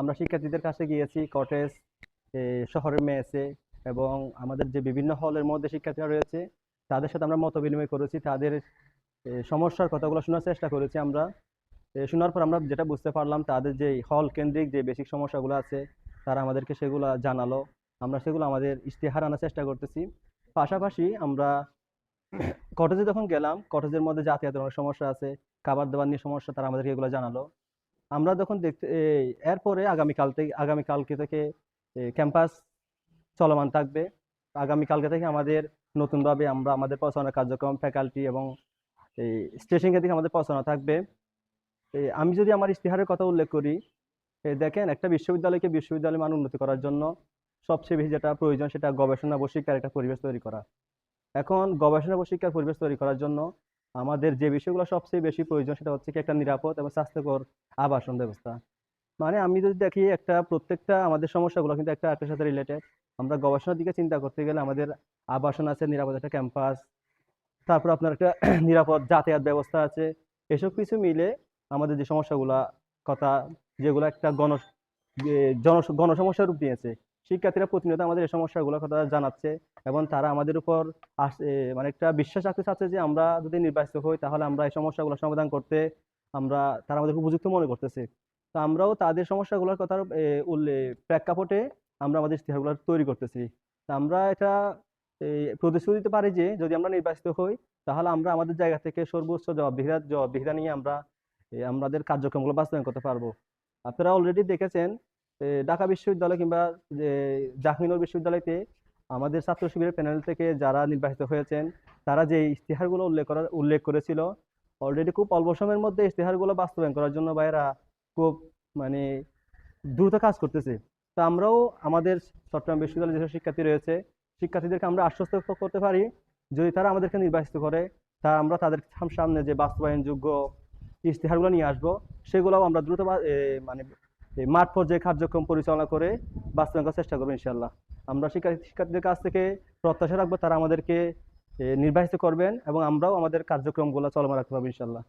আমরা শিক্ষার্থীদের কাছে গিয়েছি কটেজ, শহরের মেসে, এবং আমাদের যে বিভিন্ন হলের মধ্যে শিক্ষার্থীরা রয়েছে তাদের সাথে আমরা মত বিনিময় করেছি। তাদের সমস্যার কথাগুলো শোনার চেষ্টা করেছি আমরা। শোনার পর আমরা যেটা বুঝতে পারলাম, তাদের যে হল কেন্দ্রিক যে বেসিক সমস্যাগুলো আছে তারা আমাদেরকে সেগুলো জানালো। আমরা সেগুলো আমাদের ইশতেহার আনার চেষ্টা করতেছি। পাশাপাশি আমরা কটেজে যখন গেলাম, কটেজের মধ্যে যাতায়াতের অনেক সমস্যা আছে, খাবার দাবার নিয়ে সমস্যা, তারা আমাদেরকে এগুলো জানালো। আমরা যখন দেখতে এরপরে আগামীকালকে থেকে ক্যাম্পাস চলমান থাকবে। আগামীকালকে থেকে আমাদের নতুনভাবে আমরা আমাদের পড়াশোনার কার্যক্রম, ফ্যাকাল্টি এবং এই স্টেশন থেকে আমাদের পড়াশোনা থাকবে। আমি যদি আমার ইশতেহারের কথা উল্লেখ করি, দেখেন, একটা বিশ্ববিদ্যালয়কে বিশ্ববিদ্যালয় মান উন্নতি করার জন্য সবচেয়ে বেশি যেটা প্রয়োজন সেটা গবেষণা ও শিক্ষার একটা পরিবেশ তৈরি করা। এখন গবেষণা ও শিক্ষার পরিবেশ তৈরি করার জন্য আমাদের যে বিষয়গুলো সবচেয়ে বেশি প্রয়োজন সেটা হচ্ছে কি একটা নিরাপদ এবং স্বাস্থ্যকর আবাসন ব্যবস্থা। মানে আমি যদি দেখি একটা প্রত্যেকটা আমাদের সমস্যাগুলো কিন্তু একটা একটার সাথে রিলেটেড। আমরা গবেষণার দিকে চিন্তা করতে গেলে আমাদের আবাসন আছে, নিরাপদ একটা ক্যাম্পাস, তারপর আপনার একটা নিরাপদ যাতায়াত ব্যবস্থা আছে। এসব কিছু মিলে আমাদের যে সমস্যাগুলা কথা, যেগুলো একটা গণসমস্যার রূপ নিয়েছে, শিক্ষার্থীরা প্রতিনিয়ত আমাদের এই সমস্যাগুলোর কথা জানাচ্ছে এবং তারা আমাদের উপর মানে একটা বিশ্বাস রাখতে চাচ্ছে যে আমরা যদি নির্বাচিত হই তাহলে আমরা এই সমস্যাগুলো সমাধান করতে তারা আমাদেরকে উপযুক্ত মনে করতেছে। তো আমরাও তাদের সমস্যাগুলোর কথার প্রেক্ষাপটে আমরা আমাদের ইশতেহারগুলো তৈরি করতেছি। তা আমরা এটা প্রতিশ্রুতি দিতে পারি যে যদি আমরা নির্বাচিত হই তাহলে আমরা আমাদের জায়গা থেকে সর্বোচ্চ জবাবদিহিতা নিয়ে আমরা আমাদের কার্যক্রমগুলো বাস্তবায়ন করতে পারবো। আপনারা অলরেডি দেখেছেন ঢাকা বিশ্ববিদ্যালয় কিংবা যে জাহাঙ্গীরনগর বিশ্ববিদ্যালয়তে আমাদের ছাত্র শিবিরের প্যানেল থেকে যারা নির্বাচিত হয়েছেন তারা যে ইশতেহারগুলো উল্লেখ করেছিল, অলরেডি খুব অল্প সময়ের মধ্যে ইশতেহারগুলো বাস্তবায়ন করার জন্য ভাইয়েরা খুব মানে দ্রুত কাজ করতেছে। তো আমরাও আমাদের চট্টগ্রাম বিশ্ববিদ্যালয়ের যেসব শিক্ষার্থী রয়েছে, শিক্ষার্থীদেরকে আমরা আশ্বস্ত করতে পারি যদি তারা আমাদেরকে নির্বাচিত করে তা আমরা তাদের সামনে যে বাস্তবায়নযোগ্য ইশতেহারগুলো নিয়ে আসবো সেগুলোও আমরা দ্রুত মানে মাঠ পর্যায়ে কার্যক্রম পরিচালনা করে বাস্তবায়ন করার চেষ্টা করবো ইনশাল্লাহ। আমরা শিক্ষার্থীদের কাছ থেকে প্রত্যাশা রাখবো তারা আমাদেরকে নির্বাচিত করবেন এবং আমরাও আমাদের কার্যক্রমগুলো চলমান রাখতে পারবো ইনশাল্লাহ।